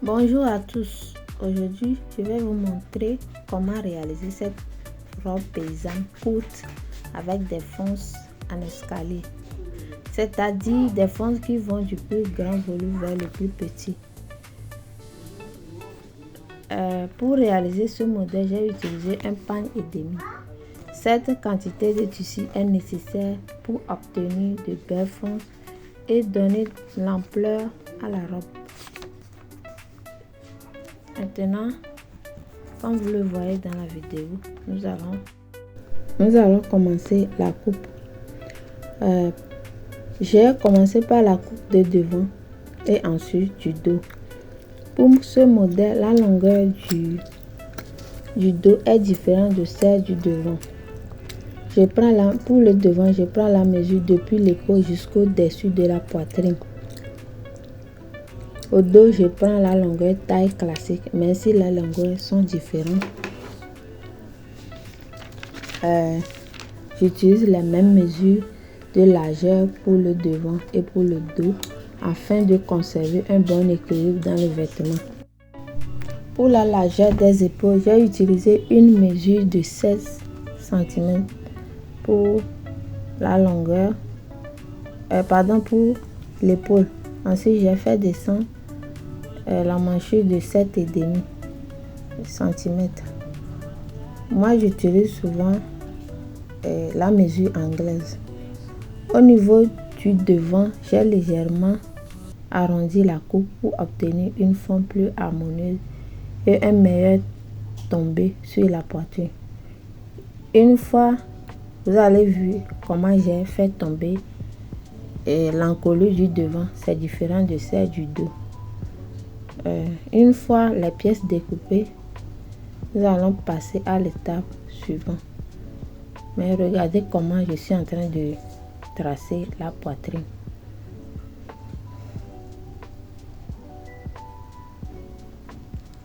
Bonjour à tous, aujourd'hui je vais vous montrer comment réaliser cette robe paysanne courte avec des fonces en escalier, c'est-à-dire des fonces qui vont du plus grand volume vers le plus petit. Pour réaliser ce modèle, j'ai utilisé un pagne et demi. Cette quantité de tissu est nécessaire pour obtenir de belles fonces et donner l'ampleur à la robe. Maintenant, comme vous le voyez dans la vidéo, nous allons commencer la coupe. J'ai commencé par la coupe de devant et ensuite du dos. Pour ce modèle, la longueur du dos est différente de celle du devant. Pour le devant, je prends la mesure depuis l'épaule jusqu'au dessus de la poitrine. Au dos, je prends la longueur taille classique, même si les longueurs sont différentes. J'utilise les mêmes mesures de largeur pour le devant et pour le dos afin de conserver un bon équilibre dans le vêtement. Pour la largeur des épaules, j'ai utilisé une mesure de 16 cm pour la longueur, pour l'épaule. Ensuite, j'ai fait descendre la manchure de 7,5 cm. Moi, j'utilise souvent la mesure anglaise. Au niveau du devant, j'ai légèrement arrondi la coupe pour obtenir une forme plus harmonieuse et un meilleur tombé sur la poitrine. Une fois vous allez voir comment j'ai fait tomber l'encolure du devant, c'est différent de celle du dos. Une fois les pièces découpées, nous allons passer à l'étape suivante. Mais regardez comment je suis en train de tracer la poitrine.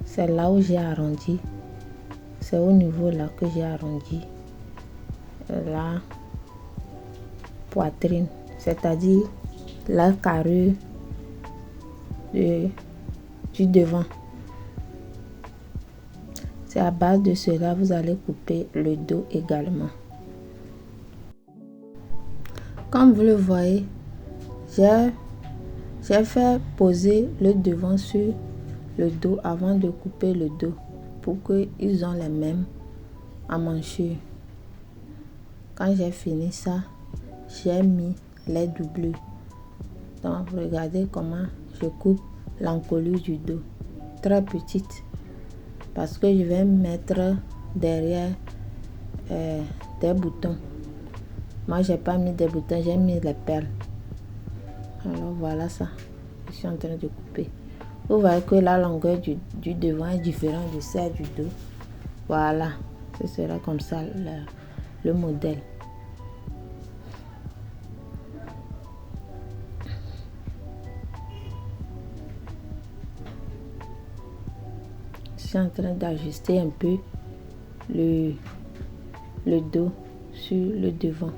C'est là où j'ai arrondi. C'est au niveau là que j'ai arrondi la poitrine, c'est-à-dire la carrure du devant. C'est à base de cela vous allez couper le dos également. Comme vous le voyez, j'ai fait poser le devant sur le dos avant de couper le dos pour qu'ils ont les mêmes emmanchure. Quand j'ai fini ça, j'ai mis les doublures. Donc regardez comment je coupe l'encolure du dos, très petite, parce que je vais mettre derrière des boutons. Moi j'ai pas mis des boutons, j'ai mis les perles. Alors voilà ça, je suis en train de couper. Vous voyez que la longueur du devant est différente de celle du dos. Voilà, ce sera comme ça le modèle. Je suis en train d'ajuster un peu le dos sur le devant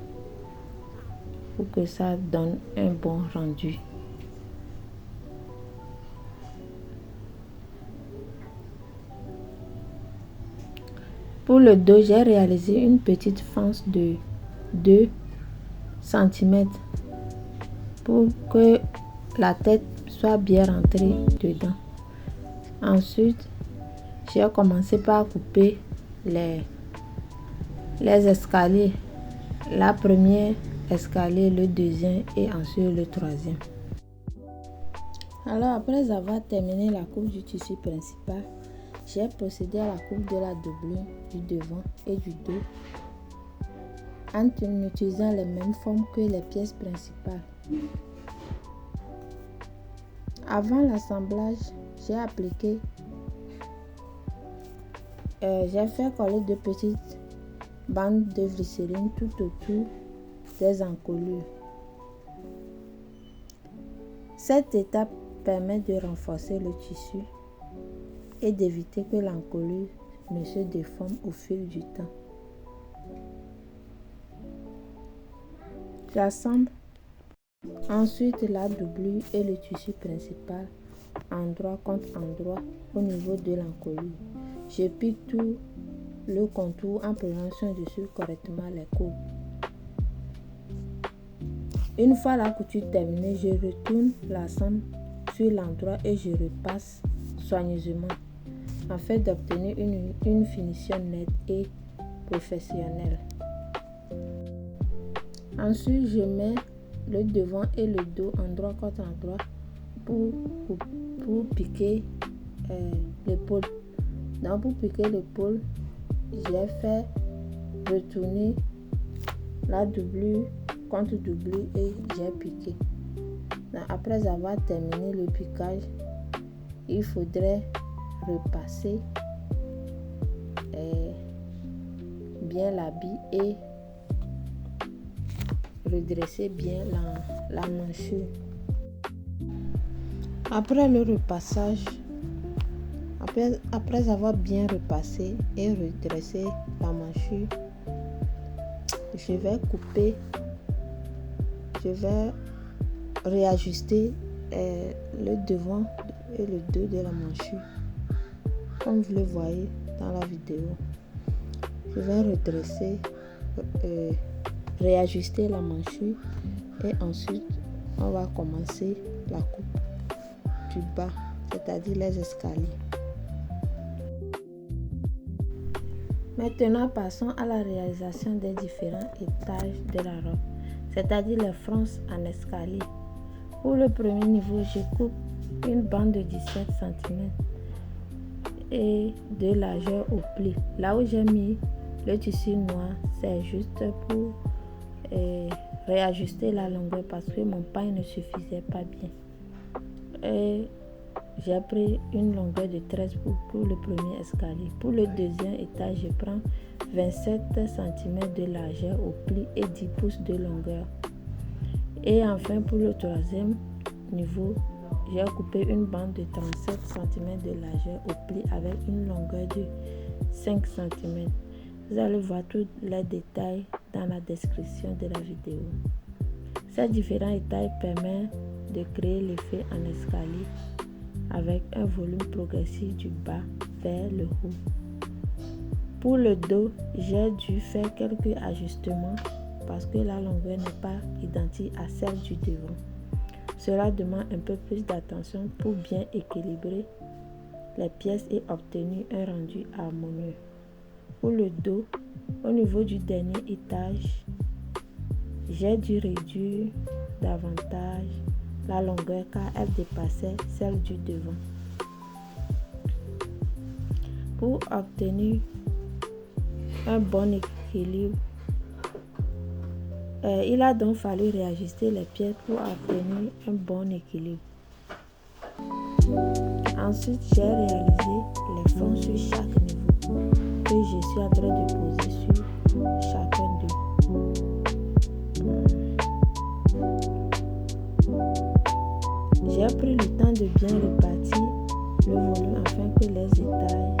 pour que ça donne un bon rendu. Pour le dos, j'ai réalisé une petite fente de 2 cm pour que la tête soit bien rentrée dedans. Ensuite, j'ai commencé par couper les escaliers. La première escalier, le deuxième et ensuite le troisième. Alors après avoir terminé la coupe du tissu principal, j'ai procédé à la coupe de la doublure du devant et du dos en utilisant les mêmes formes que les pièces principales. Avant l'assemblage, j'ai fait coller de petites bandes de glycérine tout autour des encolures. Cette étape permet de renforcer le tissu et d'éviter que l'encolure ne se déforme au fil du temps. J'assemble ensuite la doublure et le tissu principal endroit contre endroit au niveau de l'encolure. Je pique tout le contour en prenant soin de suivre correctement les courbes. Une fois la couture terminée, je retourne l'ensemble sur l'endroit et je repasse soigneusement afin d'obtenir une finition nette et professionnelle. Ensuite, je mets le devant et le dos endroit contre endroit pour piquer l'épaule. Donc pour piquer l'épaule, j'ai fait retourner la doublure contre doublure et j'ai piqué. Donc, après avoir terminé le piquage, il faudrait repasser bien l'habit et redresser bien la manchure. Après le repassage, après avoir bien repassé et redressé la manchure, je vais réajuster le devant et le dos de la manchure comme vous le voyez dans la vidéo. Je vais redresser, réajuster la manchure et ensuite on va commencer la coupe du bas, c'est-à-dire les escaliers. Maintenant, passons à la réalisation des différents étages de la robe, c'est-à-dire les franges en escalier. Pour le premier niveau, je coupe une bande de 17 cm et de largeur au pli. Là où j'ai mis le tissu noir, c'est juste pour réajuster la longueur parce que mon paille ne suffisait pas bien. Et j'ai pris une longueur de 13 pour le premier escalier. Pour le deuxième étage, je prends 27 cm de largeur au pli et 10 pouces de longueur. Et enfin, pour le troisième niveau, j'ai coupé une bande de 37 cm de largeur au pli avec une longueur de 5 cm. Vous allez voir tous les détails dans la description de la vidéo. Ces différents étages permettent de créer l'effet en escalier avec un volume progressif du bas vers le haut. Pour le dos, j'ai dû faire quelques ajustements parce que la longueur n'est pas identique à celle du devant. Cela demande un peu plus d'attention pour bien équilibrer les pièces et obtenir un rendu harmonieux. Pour le dos, au niveau du dernier étage, j'ai dû réduire davantage la longueur car elle dépassait celle du devant. Pour obtenir un bon équilibre, il a donc fallu réajuster les pièces pour obtenir un bon équilibre. Ensuite, j'ai réalisé les fonds sur chaque niveau que je suis en train de poser sur chacun d'eux. J'ai pris le temps de bien répartir le volume afin que les étages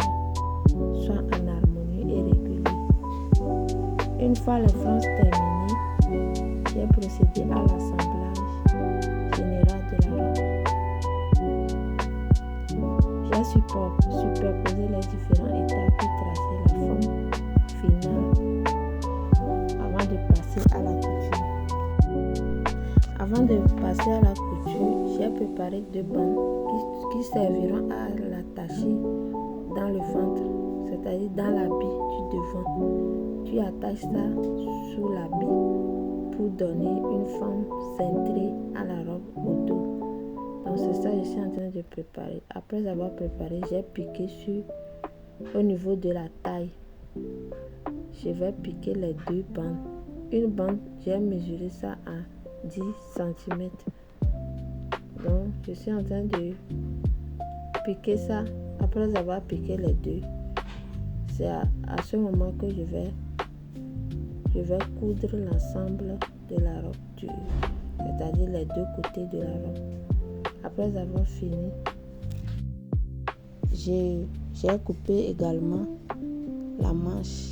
soient en harmonie et réguliers. Une fois les franges terminées, j'ai procédé à l'assemblage général de la robe. J'ai superposé les différents étages pour tracer la forme finale avant de passer à la couture. Avant de passer à la couture, j'ai préparé 2 bandes qui serviront à l'attacher dans le ventre, c'est-à-dire dans l'habit du devant. Tu attaches ça sous l'habit pour donner une forme cintrée à la robe au dos. Donc c'est ça que je suis en train de préparer. Après avoir préparé, j'ai piqué au niveau de la taille. Je vais piquer les 2 bandes. Une bande, j'ai mesuré ça à 10 cm. Donc je suis en train de piquer ça. Après avoir piqué les 2, c'est à ce moment que je vais coudre l'ensemble de la robe, c'est-à-dire les 2 côtés de la robe. Après avoir fini, j'ai coupé également la manche,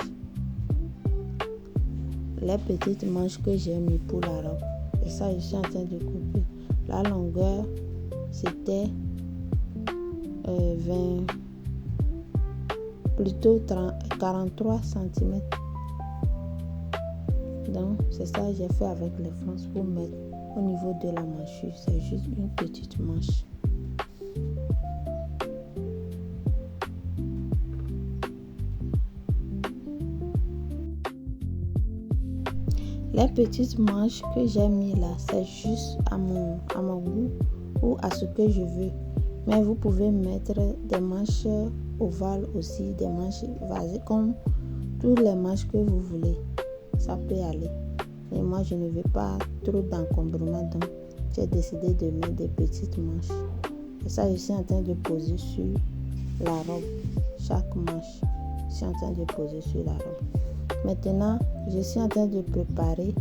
les petites manches que j'ai mis pour la robe. Et ça, je suis en train de couper. La longueur, c'était 43 cm. Donc c'est ça que j'ai fait avec les franges pour mettre au niveau de la manchure. C'est juste une petite manche. Les petites manches que j'ai mis là, c'est juste à mon goût ou à ce que je veux. Mais vous pouvez mettre des manches ovales aussi, des manches vasées, comme toutes les manches que vous voulez. Ça peut aller. Mais moi, je ne veux pas trop d'encombrement, donc j'ai décidé de mettre des petites manches. Et ça, je suis en train de poser sur la robe. Chaque manche, je suis en train de poser sur la robe. Maintenant, je suis en train de préparer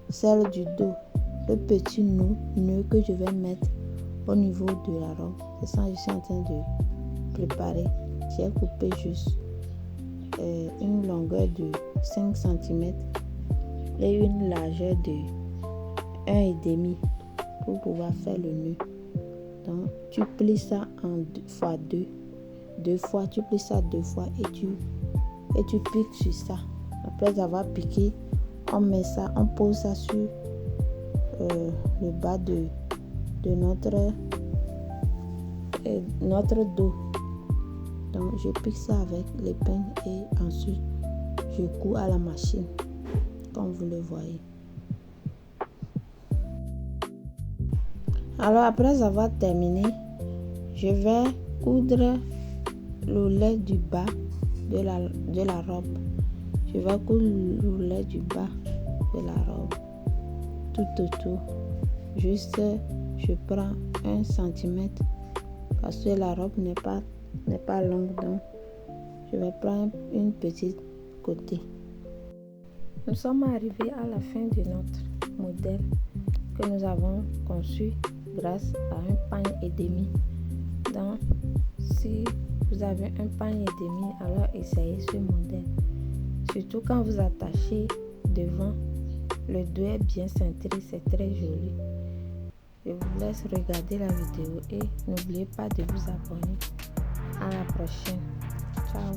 celle du dos. Le petit nœud que je vais mettre au niveau de la robe. C'est ça que je suis en train de préparer. J'ai coupé juste une longueur de 5 cm et une largeur de 1,5 pour pouvoir faire le nœud. Donc tu plies ça en deux fois, tu plies ça 2 fois et tu piques sur ça. Après avoir piqué, on pose ça sur le bas de notre dos. Donc je pique ça avec l'épingle et ensuite je couds à la machine comme vous le voyez. Alors après avoir terminé, je vais coudre l'oulet du bas de la robe. Je vais coudre l'oulet du bas de la robe tout autour. Juste je prends 1 cm parce que la robe n'est pas longue, donc je vais prendre une petite côté. Nous sommes arrivés à la fin de notre modèle que nous avons conçu grâce à un pagne et demi. Donc si vous avez un pagne et demi, alors essayez ce modèle. Surtout quand vous attachez devant, le dos est bien cintré, c'est très joli. Je vous laisse regarder la vidéo et n'oubliez pas de vous abonner. À la prochaine. Ciao.